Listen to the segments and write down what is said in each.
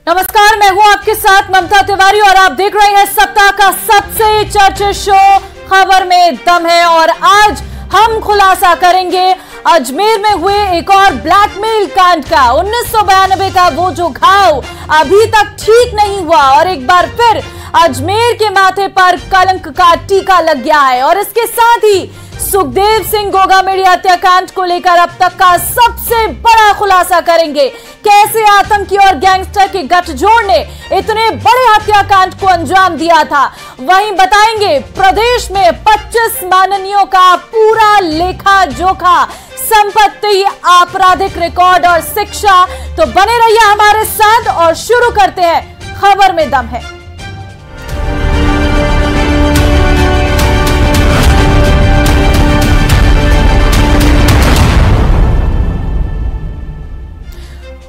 नमस्कार, मैं हूं आपके साथ ममता तिवारी और आप देख रहे हैं सप्ताह का सबसे चर्चित शो खबर में दम है। और आज हम खुलासा करेंगे अजमेर में हुए एक और ब्लैकमेल कांड का। 1992 का वो जो घाव अभी तक ठीक नहीं हुआ और एक बार फिर अजमेर के माथे पर कलंक का टीका लग गया है। और इसके साथ ही सुखदेव सिंह गोगामेडी हत्याकांड को लेकर अब तक का सबसे बड़ा खुलासा करेंगे। कैसे आतंकी और गैंगस्टर के गठजोड़ ने इतने बड़े हत्याकांड को अंजाम दिया था। वहीं बताएंगे प्रदेश में 25 माननीयों का पूरा लेखा जोखा, संपत्ति, आपराधिक रिकॉर्ड और शिक्षा। तो बने रहिए हमारे साथ और शुरू करते हैं खबर में दम है।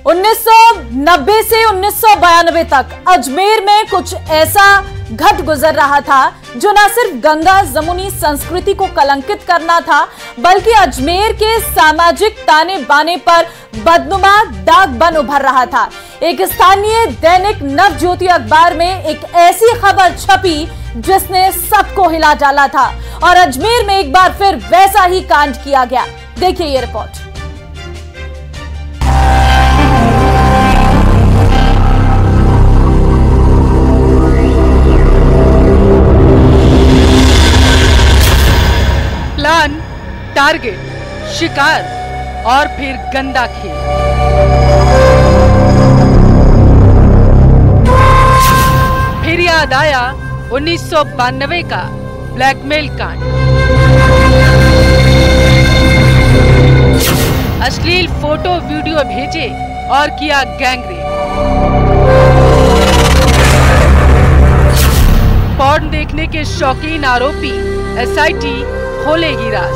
उन्नीस 1990 से 1992 तक अजमेर में कुछ ऐसा घट गुजर रहा था जो न सिर्फ गंगा जमुनी संस्कृति को कलंकित करना था, बल्कि अजमेर के सामाजिक ताने बाने पर बदनुमा दाग बन उभर रहा था। एक स्थानीय दैनिक नवज्योति अखबार में एक ऐसी खबर छपी जिसने सबको हिला डाला था और अजमेर में एक बार फिर वैसा ही कांड किया गया। देखिए ये रिपोर्ट। प्लान, टारगेट, शिकार और फिर गंदा खेल। फिर याद आया 1992 का ब्लैकमेल कांड। अश्लील फोटो वीडियो भेजे और किया गैंगरेप। पॉर्न देखने के शौकीन आरोपी एसआईटी खोलेगी राज।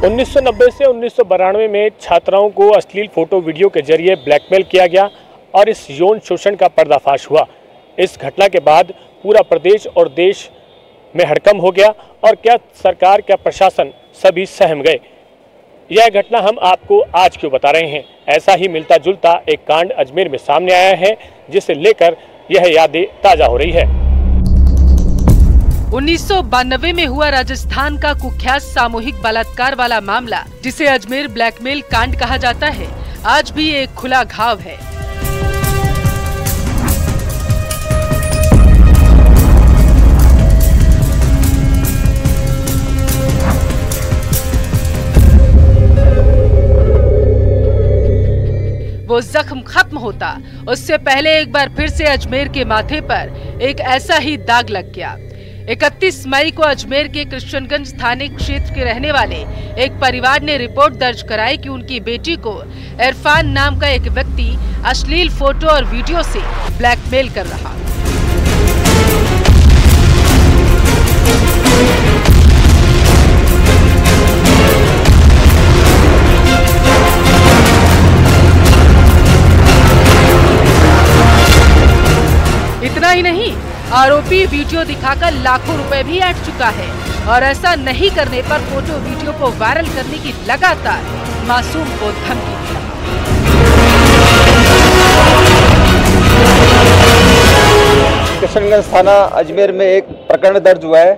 उन्नीस 1990 से 1992 में छात्राओं को अश्लील फोटो वीडियो के जरिए ब्लैकमेल किया गया और इस यौन शोषण का पर्दाफाश हुआ। इस घटना के बाद पूरा प्रदेश और देश में हड़कंप हो गया और क्या सरकार, क्या प्रशासन, सभी सहम गए। यह घटना हम आपको आज क्यों बता रहे हैं। ऐसा ही मिलता जुलता एक कांड अजमेर में सामने आया है जिसे लेकर यह यादें ताजा हो रही है। 1992 में हुआ राजस्थान का कुख्यात सामूहिक बलात्कार वाला मामला, जिसे अजमेर ब्लैकमेल कांड कहा जाता है, आज भी एक खुला घाव है। वो जख्म खत्म होता उससे पहले एक बार फिर से अजमेर के माथे पर एक ऐसा ही दाग लग गया। 31 मई को अजमेर के कृष्णगंज थाने क्षेत्र के रहने वाले एक परिवार ने रिपोर्ट दर्ज कराई कि उनकी बेटी को इरफान नाम का एक व्यक्ति अश्लील फोटो और वीडियो से ब्लैकमेल कर रहा। इतना ही नहीं, आरोपी वीडियो दिखाकर लाखों रुपए भी ऐंठ चुका है और ऐसा नहीं करने पर फोटो वीडियो को वायरल करने की लगातार मासूम को धमकी दी। कृष्णगंज थाना अजमेर में एक प्रकरण दर्ज हुआ है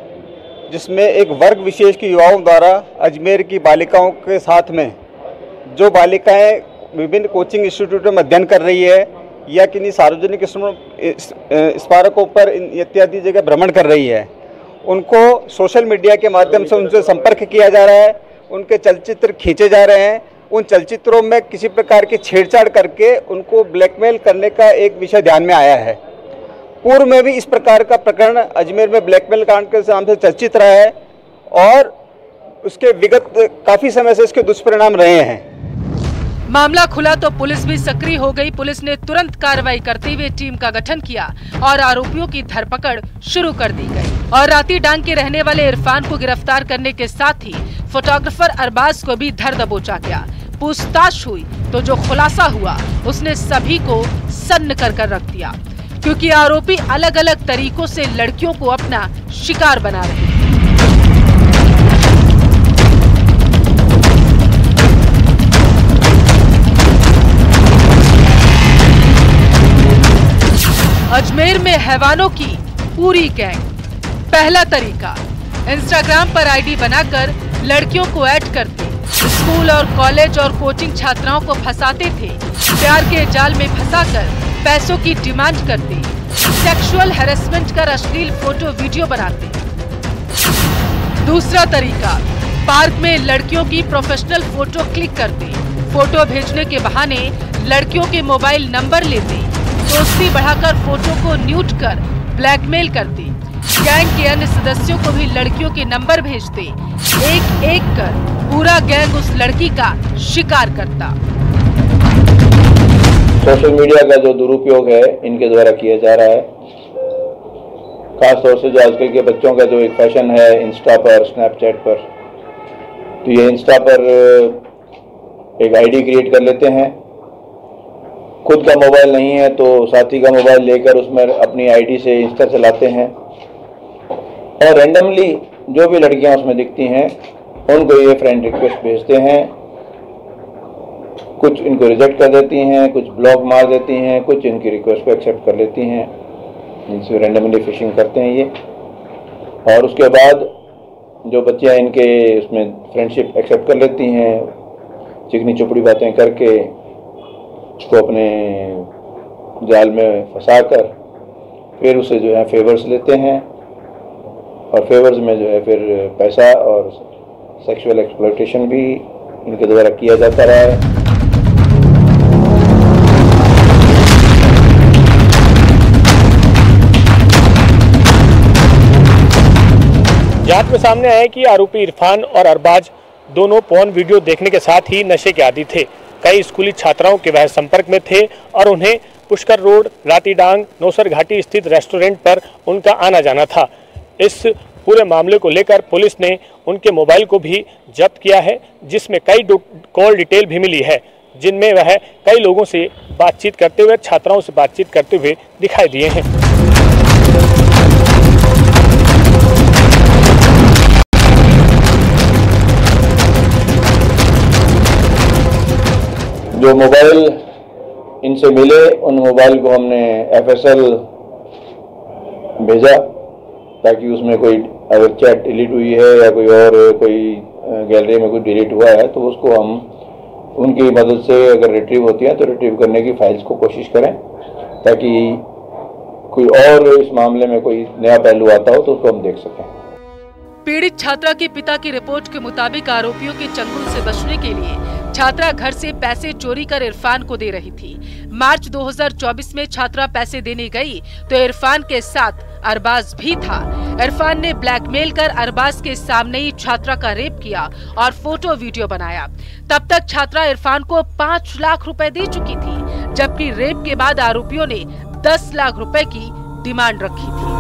जिसमें एक वर्ग विशेष की युवाओं द्वारा अजमेर की बालिकाओं के साथ में, जो बालिकाएं विभिन्न कोचिंग इंस्टीट्यूटों में अध्ययन कर रही है या किन्हीं सार्वजनिक स्मारकों पर इत्यादि जगह भ्रमण कर रही है, उनको सोशल मीडिया के माध्यम से उनसे संपर्क किया जा रहा है। उनके चलचित्र खींचे जा रहे हैं। उन चलचित्रों में किसी प्रकार की छेड़छाड़ करके उनको ब्लैकमेल करने का एक विषय ध्यान में आया है। पूर्व में भी इस प्रकार का प्रकरण अजमेर में ब्लैकमेल कांड के नाम से चर्चित रहा है और उसके विगत काफ़ी समय से इसके दुष्परिणाम रहे हैं। मामला खुला तो पुलिस भी सक्रिय हो गई। पुलिस ने तुरंत कार्रवाई करते हुए टीम का गठन किया और आरोपियों की धरपकड़ शुरू कर दी गई। और राती डांग के रहने वाले इरफान को गिरफ्तार करने के साथ ही फोटोग्राफर अरबाज को भी धर दबोचा गया। पूछताछ हुई तो जो खुलासा हुआ उसने सभी को सन्न कर रख दिया, क्योंकि आरोपी अलग अलग तरीकों से लड़कियों को अपना शिकार बना रहे हैं। अजमेर में हैवानों की पूरी गैंग। पहला तरीका, इंस्टाग्राम पर आईडी बनाकर लड़कियों को ऐड करते, स्कूल और कॉलेज और कोचिंग छात्राओं को फंसाते थे, प्यार के जाल में फंसाकर पैसों की डिमांड करते, सेक्सुअल हैरेसमेंट कर अश्लील फोटो वीडियो बनाते। दूसरा तरीका, पार्क में लड़कियों की प्रोफेशनल फोटो क्लिक करते, फोटो भेजने के बहाने लड़कियों के मोबाइल नंबर लेते, दोस्ती बढ़ाकर फोटो को न्यूट कर ब्लैकमेल करते, गैंग के अन्य सदस्यों को भी लड़कियों के नंबर भेजते, एक एक कर पूरा गैंग उस लड़की का शिकार करता। सोशल मीडिया का जो दुरुपयोग है इनके द्वारा किया जा रहा है, खासतौर से जो आजकल के बच्चों का जो एक फैशन है इंस्टा पर, स्नैपचैट पर, तो ये इंस्टा पर एक आईडी क्रिएट कर लेते हैं, खुद का मोबाइल नहीं है तो साथी का मोबाइल लेकर उसमें अपनी आईडी से इंस्टा चलाते हैं और रैंडमली जो भी लड़कियां उसमें दिखती हैं उनको ये फ्रेंड रिक्वेस्ट भेजते हैं, कुछ इनको रिजेक्ट कर देती हैं, कुछ ब्लॉक मार देती हैं, कुछ इनकी रिक्वेस्ट को एक्सेप्ट कर लेती हैं, इनसे रैंडमली फिशिंग करते हैं ये। और उसके बाद जो बच्चियां इनके उसमें फ्रेंडशिप एक्सेप्ट कर लेती हैं, चिकनी चुपड़ी बातें करके उसको अपने जाल में फंसाकर फिर उसे जो है फेवर्स लेते हैं और फेवर्स में जो है फिर पैसा और सेक्सुअल एक्सप्लॉयटेशन भी इनके द्वारा किया जाता रहा है। जांच में सामने आया कि आरोपी इरफान और अरबाज दोनों पोर्न वीडियो देखने के साथ ही नशे के आदी थे। कई स्कूली छात्राओं के वह संपर्क में थे और उन्हें पुष्कर रोड, रातीडांग, नौसर घाटी स्थित रेस्टोरेंट पर उनका आना जाना था। इस पूरे मामले को लेकर पुलिस ने उनके मोबाइल को भी जब्त किया है, जिसमें कई कॉल डिटेल भी मिली है, जिनमें वह कई लोगों से बातचीत करते हुए, छात्राओं से बातचीत करते हुए दिखाई दिए हैं। जो मोबाइल इनसे मिले उन मोबाइल को हमने FSL भेजा ताकि उसमें कोई अगर चैट डिलीट हुई है या कोई और कोई गैलरी में कोई डिलीट हुआ है तो उसको हम उनकी मदद से अगर रिट्रीव होती है तो रिट्रीव करने की फाइल्स को कोशिश करें ताकि कोई और इस मामले में कोई नया पहलू आता हो तो उसको हम देख सकें। पीड़ित छात्रा के पिता की रिपोर्ट के मुताबिक आरोपियों के चंगुल से बचने के लिए छात्रा घर से पैसे चोरी कर इरफान को दे रही थी। मार्च 2024 में छात्रा पैसे देने गई तो इरफान के साथ अरबाज भी था। इरफान ने ब्लैकमेल कर अरबाज के सामने ही छात्रा का रेप किया और फोटो वीडियो बनाया। तब तक छात्रा इरफान को 5 लाख रुपए दे चुकी थी, जबकि रेप के बाद आरोपियों ने 10 लाख रुपए की डिमांड रखी थी।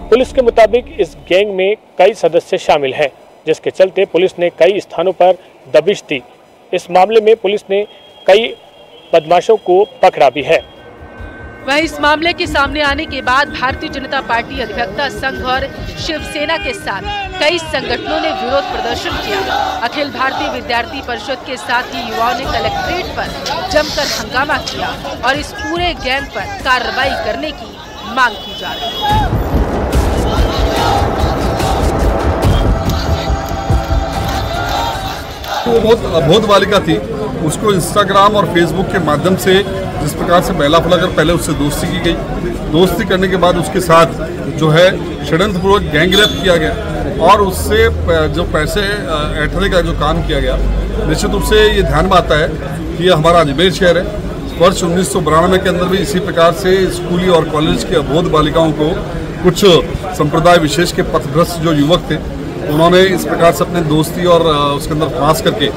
पुलिस के मुताबिक इस गैंग में कई सदस्य शामिल हैं, जिसके चलते पुलिस ने कई स्थानों पर दबिश दी। इस मामले में पुलिस ने कई बदमाशों को पकड़ा भी है। वहीं इस मामले के सामने आने के बाद भारतीय जनता पार्टी अधिवक्ता संघ और शिवसेना के साथ कई संगठनों ने विरोध प्रदर्शन किया। अखिल भारतीय विद्यार्थी परिषद के साथ ही युवाओं ने कलेक्ट्रेट पर जमकर हंगामा किया और इस पूरे गैंग पर कार्रवाई करने की मांग की जा रही है। वो बहुत अबोध बालिका थी, उसको इंस्टाग्राम और फेसबुक के माध्यम से जिस प्रकार से बहला फुला कर पहले उससे दोस्ती की गई, दोस्ती करने के बाद उसके साथ जो है षड्यंत्रपूर्वक गैंग रेप किया गया और उससे जो पैसे ऐंठने का जो काम किया गया, निश्चित रूप से ये ध्यान में आता है कि ये हमारा अजमेर शहर है। वर्ष 1992 के अंदर भी इसी प्रकार से स्कूली और कॉलेज के अबोध बालिकाओं को कुछ संप्रदाय विशेष के पथभ्रष्ट जो युवक थे उन्होंने इस प्रकार से अपने दोस्ती और उसके अंदर फांस करके,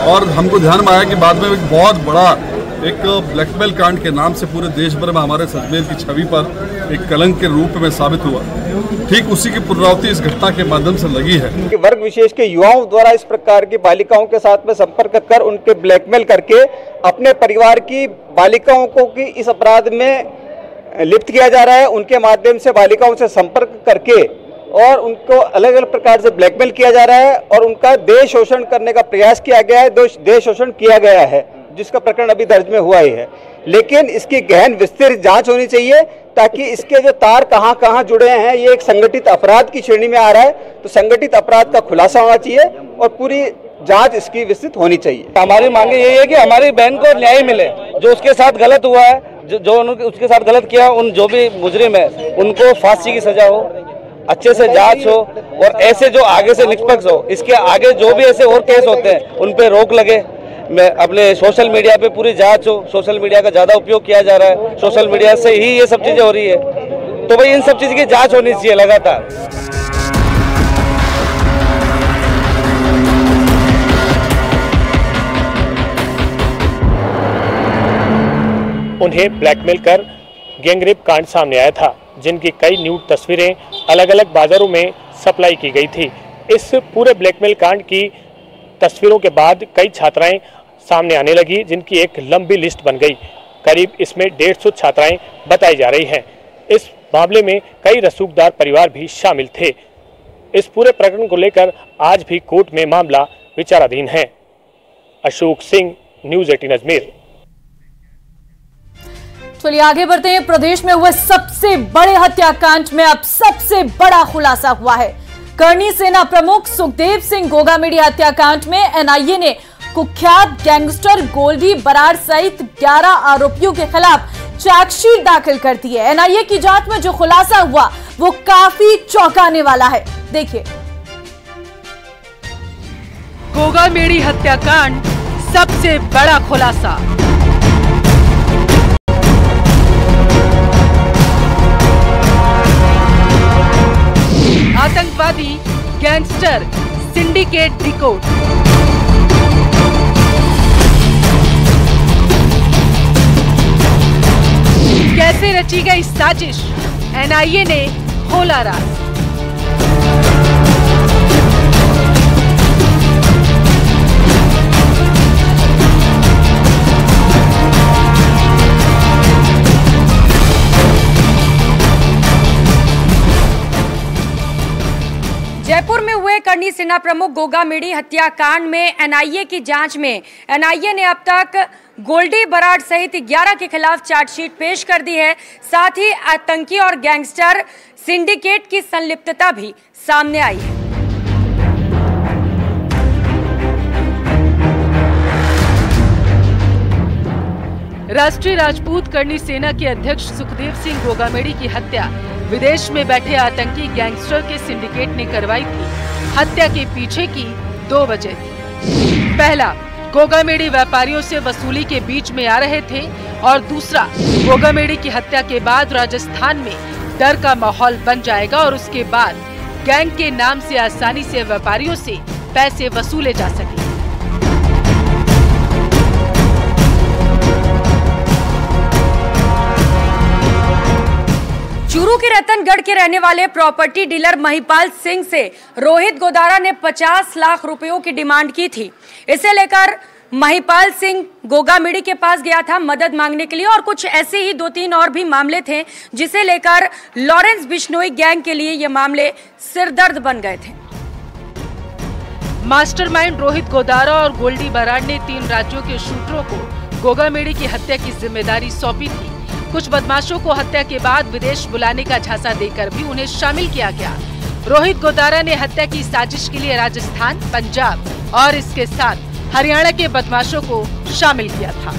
और हमको ध्यान में आया कि बाद में एक बहुत बड़ा एक ब्लैकमेल कांड के नाम से पूरे देश भर में हमारे अजमेर की छवि पर एक कलंक के रूप में साबित हुआ। ठीक उसी की पुनरावृत्ति इस घटना के माध्यम से लगी है। वर्ग विशेष के युवाओं द्वारा इस प्रकार की बालिकाओं के साथ में संपर्क कर उनके ब्लैकमेल करके अपने परिवार की बालिकाओं को की इस अपराध में लिप्त किया जा रहा है। उनके माध्यम से बालिकाओं से संपर्क करके और उनको अलग अलग प्रकार से ब्लैकमेल किया जा रहा है और उनका देह शोषण करने का प्रयास किया गया है, देह शोषण किया गया है, जिसका प्रकरण अभी दर्ज में हुआ ही है। लेकिन इसकी गहन विस्तृत जांच होनी चाहिए ताकि इसके जो तार कहां कहां जुड़े हैं, ये एक संगठित अपराध की श्रेणी में आ रहा है, तो संगठित अपराध का खुलासा होना चाहिए और पूरी जांच इसकी विस्तृत होनी चाहिए। हमारी मांगे यही है कि हमारी बहन को न्याय मिले। जो उसके साथ गलत हुआ है, जो उसके साथ गलत किया, उन जो भी मुजरिम है उनको फांसी की सजा हो, अच्छे से जांच हो और ऐसे जो आगे से निष्पक्ष हो, इसके आगे जो भी ऐसे और केस होते हैं उन पे रोक लगे। मैं अपने सोशल मीडिया पे पूरी जांच हो। सोशल मीडिया का ज़्यादा उपयोग किया जा रहा है, सोशल मीडिया से ही ये सब चीज़ें हो रही है, तो भाई इन सब चीज़ की जांच होनी चाहिए लगातार। उन्हें ब्लैकमेल कर गैंगरेप कांड सामने आया था, जिनकी कई न्यूड तस्वीरें अलग अलग बाजारों में सप्लाई की गई थी। इस पूरे ब्लैकमेल कांड की तस्वीरों के बाद कई छात्राएं सामने आने लगी, जिनकी एक लंबी लिस्ट बन गई। करीब इसमें 150 छात्राएं बताई जा रही हैं। इस मामले में कई रसूखदार परिवार भी शामिल थे। इस पूरे प्रकरण को लेकर आज भी कोर्ट में मामला विचाराधीन है। अशोक सिंह, न्यूज़ 18 अजमेर। चलिए आगे बढ़ते हैं। प्रदेश में हुए सबसे बड़े हत्याकांड में अब सबसे बड़ा खुलासा हुआ है। करनी सेना प्रमुख सुखदेव सिंह गोगामेडी हत्याकांड में एनआईए ने कुख्यात गैंगस्टर गोल्डी बराड़ सहित 11 आरोपियों के खिलाफ चार्जशीट दाखिल कर दी है। एनआईए की जांच में जो खुलासा हुआ वो काफी चौंकाने वाला है। देखिए, गोगामेडी हत्याकांड सबसे बड़ा खुलासा। आतंकवादी गैंगस्टर सिंडिकेट डिकोड। कैसे रची गई साजिश, एनआईए ने खोला राज। जयपुर में हुए करनी सेना प्रमुख गोगामेडी हत्याकांड में एनआईए की जांच में एनआईए ने अब तक गोल्डी बराड़ सहित 11 के खिलाफ चार्जशीट पेश कर दी है। साथ ही आतंकी और गैंगस्टर सिंडिकेट की संलिप्तता भी सामने आई है। राष्ट्रीय राजपूत करनी सेना के अध्यक्ष सुखदेव सिंह गोगामेडी की हत्या विदेश में बैठे आतंकी गैंगस्टर के सिंडिकेट ने करवाई थी। हत्या के पीछे की 2 वजह थी। पहला, गोगामेडी व्यापारियों से वसूली के बीच में आ रहे थे और दूसरा, गोगामेडी की हत्या के बाद राजस्थान में डर का माहौल बन जाएगा और उसके बाद गैंग के नाम से आसानी से व्यापारियों से पैसे वसूले जा सके। चूरू के रतनगढ़ के रहने वाले प्रॉपर्टी डीलर महिपाल सिंह से रोहित गोदारा ने 50 लाख रुपयों की डिमांड की थी। इसे लेकर महिपाल सिंह गोगामेडी के पास गया था मदद मांगने के लिए और कुछ ऐसे ही 2-3 और भी मामले थे, जिसे लेकर लॉरेंस बिश्नोई गैंग के लिए ये मामले सिरदर्द बन गए थे। मास्टरमाइंड रोहित गोदारा और गोल्डी बराड़ ने 3 राज्यों के शूटरों को गोगामेडी की हत्या की जिम्मेदारी सौंपी थी। कुछ बदमाशों को हत्या के बाद विदेश बुलाने का झांसा देकर भी उन्हें शामिल किया गया। रोहित गोदारा ने हत्या की साजिश के लिए राजस्थान, पंजाब और इसके साथ हरियाणा के बदमाशों को शामिल किया था।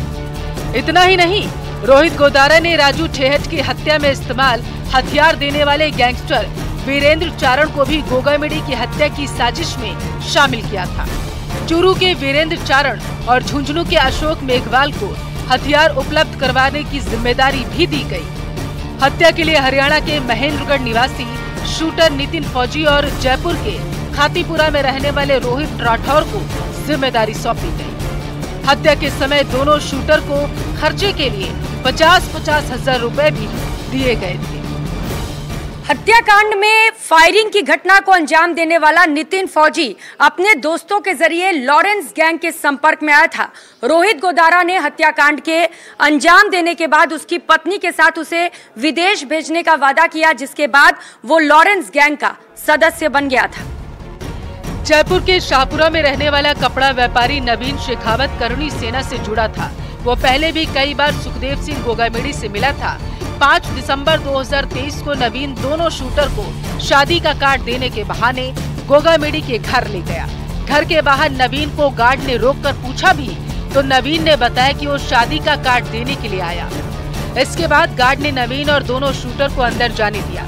इतना ही नहीं, रोहित गोदारा ने राजू ठेहट की हत्या में इस्तेमाल हथियार देने वाले गैंगस्टर वीरेंद्र चारण को भी गोगामेडी की हत्या की साजिश में शामिल किया था। चूरू के वीरेंद्र चारण और झुंझुनू के अशोक मेघवाल को हथियार उपलब्ध करवाने की जिम्मेदारी भी दी गई। हत्या के लिए हरियाणा के महेंद्रगढ़ निवासी शूटर नितिन फौजी और जयपुर के खातीपुरा में रहने वाले रोहित राठौर को जिम्मेदारी सौंपी गई। हत्या के समय दोनों शूटर को खर्चे के लिए 50-50 हजार रुपए भी दिए गए थे। हत्याकांड में फायरिंग की घटना को अंजाम देने वाला नितिन फौजी अपने दोस्तों के जरिए लॉरेंस गैंग के संपर्क में आया था। रोहित गोदारा ने हत्याकांड के अंजाम देने के बाद उसकी पत्नी के साथ उसे विदेश भेजने का वादा किया, जिसके बाद वो लॉरेंस गैंग का सदस्य बन गया था। जयपुर के शाहपुरा में रहने वाला कपड़ा व्यापारी नवीन शेखावत करनी सेना से जुड़ा था। वो पहले भी कई बार सुखदेव सिंह गोगामेडी से मिला था। 5 दिसंबर 2023 को नवीन दोनों शूटर को शादी का कार्ड देने के बहाने गोगामेडी के घर ले गया। घर के बाहर नवीन को गार्ड ने रोककर पूछा भी तो नवीन ने बताया कि वो शादी का कार्ड देने के लिए आया। इसके बाद गार्ड ने नवीन और दोनों शूटर को अंदर जाने दिया।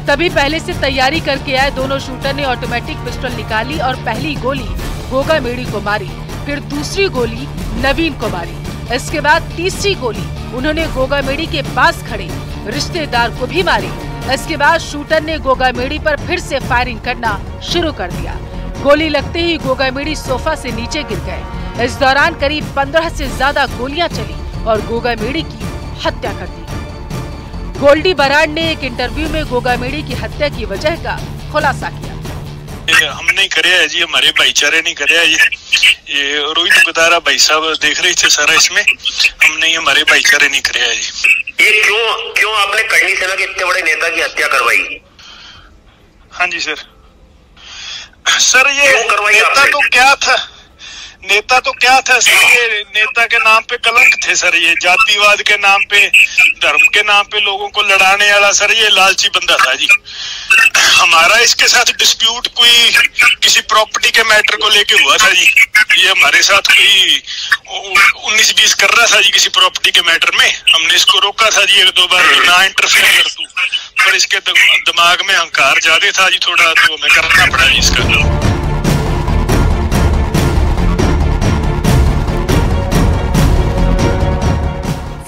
तभी पहले से तैयारी करके आए दोनों शूटर ने ऑटोमेटिक पिस्टल निकाली और पहली गोली गोगामेडी को मारी, फिर दूसरी गोली नवीन को मारी। इसके बाद तीसरी गोली उन्होंने गोगामेडी के पास खड़े रिश्तेदार को भी मारी। इसके बाद शूटर ने गोगामेडी पर फिर से फायरिंग करना शुरू कर दिया। गोली लगते ही गोगामेडी सोफा से नीचे गिर गए। इस दौरान करीब 15 से ज्यादा गोलियां चली और गोगामेडी की हत्या कर दी। गोल्डी बराड़ ने एक इंटरव्यू में गोगामेडी की हत्या की वजह का खुलासा किया। हम नहीं करे है जी, हमारे भाईचारे नहीं करे है ये रोहित गोदारा भाई साहब देख रहे थे सारा इसमें, हम नहीं, हमारे भाईचारे नहीं करे है जी। ये क्यों आपने करनी सेना के इतने बड़े नेता की हत्या करवाई? हाँ जी सर ये नेता तो क्या था सर, ये नेता के नाम पे कलंक थे सर, ये जातिवाद के नाम पे, धर्म के नाम पे लोगों को लड़ाने वाला सर, ये लालची बंदा था जी। हमारा इसके साथ डिस्प्यूट कोई किसी प्रॉपर्टी के मैटर को लेके हुआ था जी। ये हमारे साथ कोई 19-20 कर रहा था जी किसी प्रॉपर्टी के मैटर में। हमने इसको रोका था जी 1-2 बार ना इंटरफेयर कर तू, पर इसके दिमाग में अहंकार ज्यादा था जी थोड़ा, तो हमें करना पड़ा जी इसका।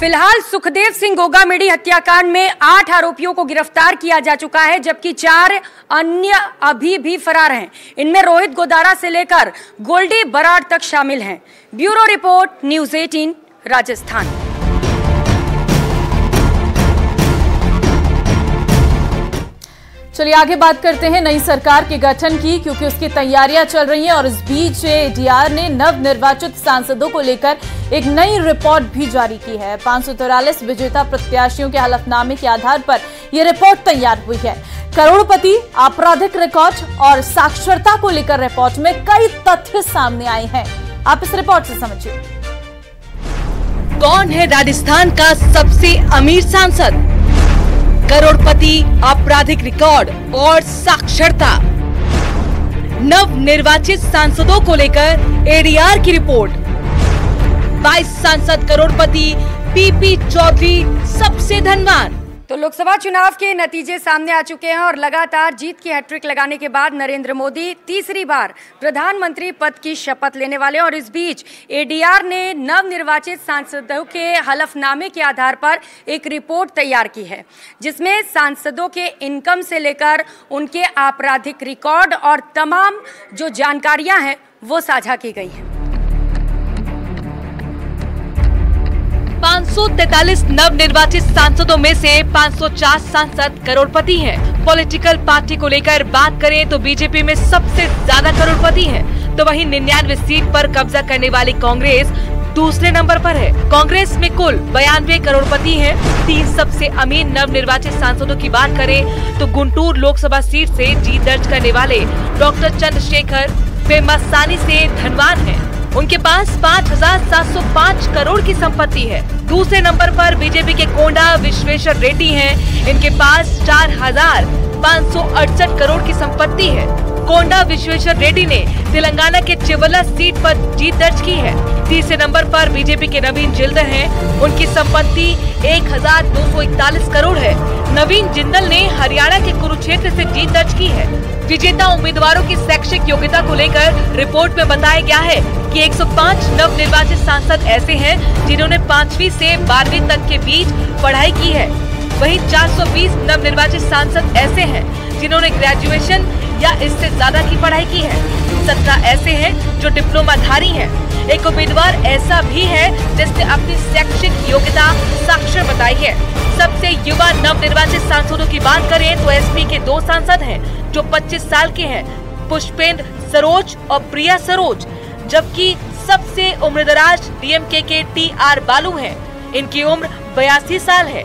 फिलहाल सुखदेव सिंह गोगामेडी हत्याकांड में 8 आरोपियों को गिरफ्तार किया जा चुका है, जबकि 4 अन्य अभी भी फरार हैं। इनमें रोहित गोदारा से लेकर गोल्डी बराड़ तक शामिल हैं। Bureau report, news 18 Rajasthan. चलिए आगे बात करते हैं नई सरकार के गठन की, क्योंकि उसकी तैयारियां चल रही हैं और इस बीच एडीआर ने नवनिर्वाचित सांसदों को लेकर एक नई रिपोर्ट भी जारी की है। 543 विजेता प्रत्याशियों के हलफनामे के आधार पर यह रिपोर्ट तैयार हुई है। करोड़पति, आपराधिक रिकॉर्ड और साक्षरता को लेकर रिपोर्ट में कई तथ्य सामने आए हैं। आप इस रिपोर्ट से समझिए। कौन है राजस्थान का सबसे अमीर सांसद? करोड़पति, आपराधिक रिकॉर्ड और साक्षरता। नव निर्वाचित सांसदों को लेकर एडीआर की रिपोर्ट। 22 सांसद करोड़पति, पीपी चौधरी सबसे धनवान। तो लोकसभा चुनाव के नतीजे सामने आ चुके हैं और लगातार जीत की हैट्रिक लगाने के बाद नरेंद्र मोदी तीसरी बार प्रधानमंत्री पद की शपथ लेने वाले। और इस बीच एडीआर ने नवनिर्वाचित सांसदों के हलफनामे के आधार पर एक रिपोर्ट तैयार की है, जिसमें सांसदों के इनकम से लेकर उनके आपराधिक रिकॉर्ड और तमाम जो जानकारियां हैं वो साझा की गई हैं। 543 नवनिर्वाचित सांसदों में से 504 सांसद करोड़पति हैं। पॉलिटिकल पार्टी को लेकर बात करें तो बीजेपी में सबसे ज्यादा करोड़पति हैं, तो वहीं 99 सीट पर कब्जा करने वाली कांग्रेस दूसरे नंबर पर है। कांग्रेस में कुल 92 करोड़पति हैं। 3 सबसे अमीर नवनिर्वाचित सांसदों की बात करें तो गुंटूर लोकसभा सीट से जीत दर्ज करने वाले डॉक्टर चंद्रशेखर पेम्मासानी से धनवान हैं। उनके पास 5,705 करोड़ की संपत्ति है। दूसरे नंबर पर बीजेपी के कोंडा विश्वेश्वर रेड्डी हैं। इनके पास 4,568 करोड़ की संपत्ति है। कोंडा विश्वेश्वर रेड्डी ने तेलंगाना के चिवल्ला सीट पर जीत दर्ज की है। तीसरे नंबर पर बीजेपी के नवीन जिंदल हैं। उनकी संपत्ति 1,241 करोड़ है। नवीन जिंदल ने हरियाणा के कुरुक्षेत्र से जीत दर्ज की है। विजेता उम्मीदवारों की शैक्षिक योग्यता को लेकर रिपोर्ट में बताया गया है कि 105 नवनिर्वाचित सांसद ऐसे हैं जिन्होंने 5वीं से 12वीं तक के बीच पढ़ाई की है। वहीं 420 नवनिर्वाचित सांसद ऐसे हैं जिन्होंने ग्रेजुएशन या इससे ज्यादा की पढ़ाई की है। 17 ऐसे हैं जो डिप्लोमाधारी हैं। एक उम्मीदवार ऐसा भी है जिसने अपनी शैक्षिक योग्यता साक्षर बताई है। सबसे युवा नवनिर्वाचित सांसदों की बात करें तो एसपी के 2 सांसद हैं जो 25 साल के हैं, पुष्पेंद्र सरोज और प्रिया सरोज, जबकि सबसे उम्रदराज डीएमके के टीआर बालू हैं। इनकी उम्र 82 साल है।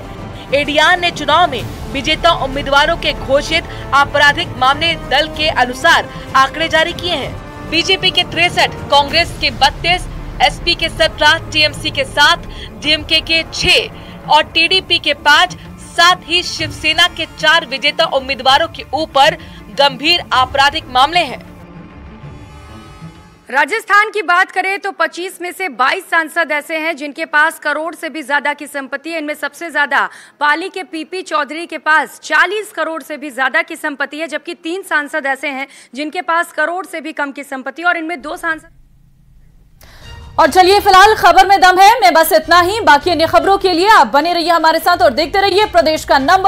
एडीआर ने चुनाव में विजेता उम्मीदवारों के घोषित आपराधिक मामले दल के अनुसार आंकड़े जारी किए हैं। बीजेपी के 63, कांग्रेस के 32, एसपी के 17, टीएमसी के 7, डीएमके के 6 और टीडीपी के 5, साथ ही शिवसेना के 4 विजेता उम्मीदवारों के ऊपर गंभीर आपराधिक मामले हैं। राजस्थान की बात करें तो 25 में से 22 सांसद ऐसे हैं जिनके पास करोड़ से भी ज्यादा की संपत्ति है। इनमें सबसे ज्यादा पाली के पीपी चौधरी के पास 40 करोड़ से भी ज्यादा की संपत्ति है, जबकि 3 सांसद ऐसे हैं जिनके पास करोड़ से भी कम की संपत्ति और इनमें 2 सांसद। और चलिए फिलहाल खबर में दम है, मैं बस इतना ही। बाकी अन्य खबरों के लिए आप बने रहिए हमारे साथ और देखते रहिए प्रदेश का नंबर